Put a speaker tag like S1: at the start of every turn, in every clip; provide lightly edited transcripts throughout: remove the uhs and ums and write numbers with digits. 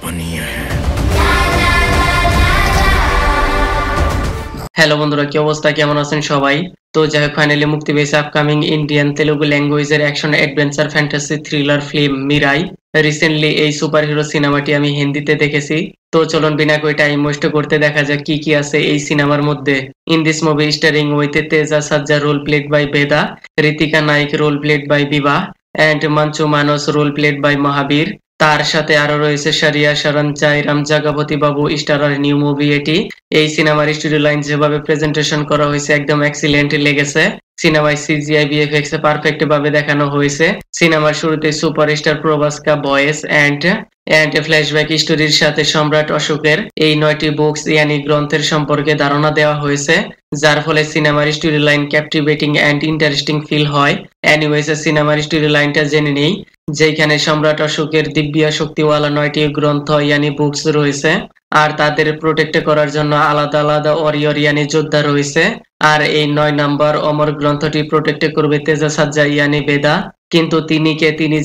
S1: बनी है।
S2: হ্যালো বন্ধুরা, কি অবস্থা, কেমন আছেন সবাই? তো যাই হোক, ফাইনালি মুক্তি পেয়েছে আপকামিং ইন্ডিয়ান তেলুগু ল্যাঙ্গুয়েজের action adventure fantasy thriller film Mirai. Recently এই সুপারহিরো সিনেমাটি আমি হিন্দিতে দেখেছি। তো চলুন বিনা করে টাইম ওয়েস্ট করতে দেখা যাক কি কি আছে এই সিনেমার মধ্যে। In this movie starring with Teja Sajja, role played by Veda, Ritika Nayak role played by Vibha, and Manchu Manas role played by Mahabir. তার সাথে আরো রয়েছে সারিয়া শারন, জায়রাম জাগাপতি বাবু স্টারার নিউ মুভি এটি। এই সিনেমার স্টোরি লাইন যেভাবে প্রেজেন্টেশন করা হয়েছে একদম এক্সিলেন্ট লেগেছে। সিনেমায় সিজিআই ভিএফএক্স এ পারফেক্ট ভাবে দেখানো হয়েছে। সিনেমার শুরুতে সুপারস্টার প্রভাসকা ভয়েস এন্ড ফ্ল্যাশব্যাক স্টোরির সাথে সম্রাট অশোকের এই 9টি বুকস ইয়ানি গ্রন্থের সম্পর্কে ধারণা দেওয়া হয়েছে, যার ফলে সিনেমার story line captivating and interesting feel হয়। এনিওয়েজ, সিনেমার স্টোরি লাইনটা জেনে নেই। যেখানে সম্রাট অশোকের দিব্যা শক্তিওয়ালা 9টি গ্রন্থ ইয়ানি বুকস রয়েছে, আর তাদের প্রোটেক্ট করার জন্য আলাদা আলাদা ওয়ারিয়র ইয়ানি যোদ্ধা রয়েছে। আর এই 9 নাম্বার অমর গ্রন্থটি প্রোটেক্ট করবে তেজা সাজ্জা ইয়ানি বেদা। কিন্তু তিনি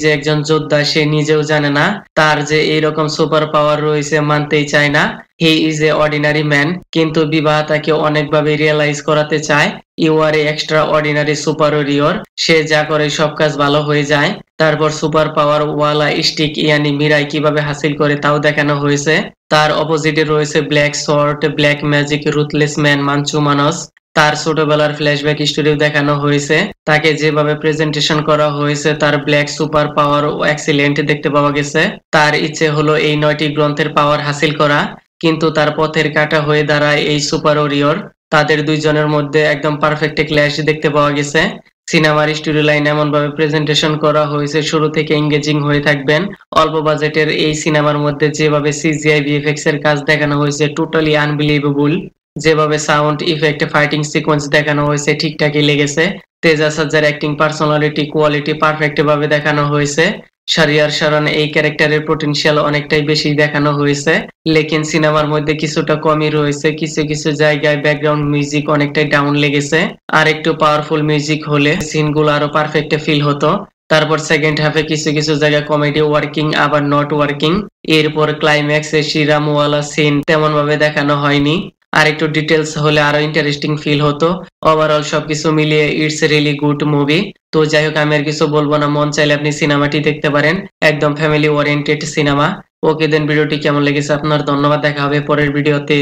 S2: যে একজন যোদ্ধা সে নিজেও জানে না। তার যে এইরকম সুপার পাওয়ার রয়েছে মানতেই চায় না। He is a ordinary man. কিন্তু বিবাহ তাকে অনেকভাবে রিয়েলাইজ করাতে চায় you are a extraordinary superior. সে যা করে সব কাজ ভালো হয়ে যায়। তারপর সুপার পাওয়ার ওয়ালা স্টিক ইয়ানি মিরাই কিভাবে হাসিল করে তাও দেখানো হয়েছে। তার অপোজিটে রয়েছে black short, black magic, ruthless man Manchu Manas. তার ছোটবেলার ফ্ল্যাশব্যাক স্টোরিও দেখানো হয়েছে। তাকে যেভাবে প্রেজেন্টেশন করা হয়েছে তার ব্ল্যাক সুপার পাওয়ার এক্সিলেন্ট দেখতে পাওয়া গেছে। তার ইচ্ছে হলো এই 9টি গ্রন্থের পাওয়ার হাসিল করা, কিন্তু তার পথের কাঁটা হয়ে দাঁড়ায় এই সুপারিয়র। তাদের দুইজনের মধ্যে একদম পারফেক্ট ক্ল্যাশ দেখতে পাওয়া গেছে। সিনেমার স্টোরি লাইন এমন ভাবে প্রেজেন্টেশন করা হয়েছে শুরু থেকে এঙ্গেজিং হয়ে থাকবেন। অল্প বাজেটের এই সিনেমার মধ্যে যেভাবে সিজিআই ভিএফএক্স এর কাজ দেখানো হয়েছে টোটালি আনবিলিভেবল। যেভাবে সাউন্ড ইফেক্ট, ফাইটিং সিকোয়েন্স দেখানো হয়েছে ঠিকঠাকই লেগেছে। তেজা সাজ্জার অ্যাক্টিং, পার্সোনালিটি, কোয়ালিটি পারফেক্ট ভাবে দেখানো হয়েছে। শারিয়ার শারন এই ক্যারেক্টারের পটেনশিয়াল অনেকটাই বেশি দেখানো হয়েছে, লেকিন সিনেমার মধ্যে কিছুটা কমই রয়েছে। কিছু কিছু জায়গায় ব্যাকগ্রাউন্ড মিউজিক অনেকটাই ডাউন লেগেছে। আর একটু পাওয়ারফুল মিউজিক হলে সিনগুলো আরো পারফেক্ট ফিল হতো। তারপর সেকেন্ড হাফে কিছু কিছু জায়গায় কমেডি ওয়ার্কিং আবার নট ওয়ার্কিং। এরপর ক্লাইম্যাক্সে শিরামওয়ালা সিন তেমন ভাবে দেখানো হয়নি। আর একটু ডিটেলস হলে আরো ইন্টারেস্টিং ফিল হতো। ওভারঅল সবকিছু মিলিয়ে ইটস রিয়েলি গুড মুভি। তো যাই হোক, আমি আর কিছু বলবো না, মন চাইলে আপনি সিনেমাটি দেখতে পারেন। একদম ফ্যামিলি ওরিয়েন্টেড সিনেমা। ওকে দেন, ভিডিওটি কেমন লেগেছে আপনার? ধন্যবাদ, দেখা হবে পরের ভিডিওতে।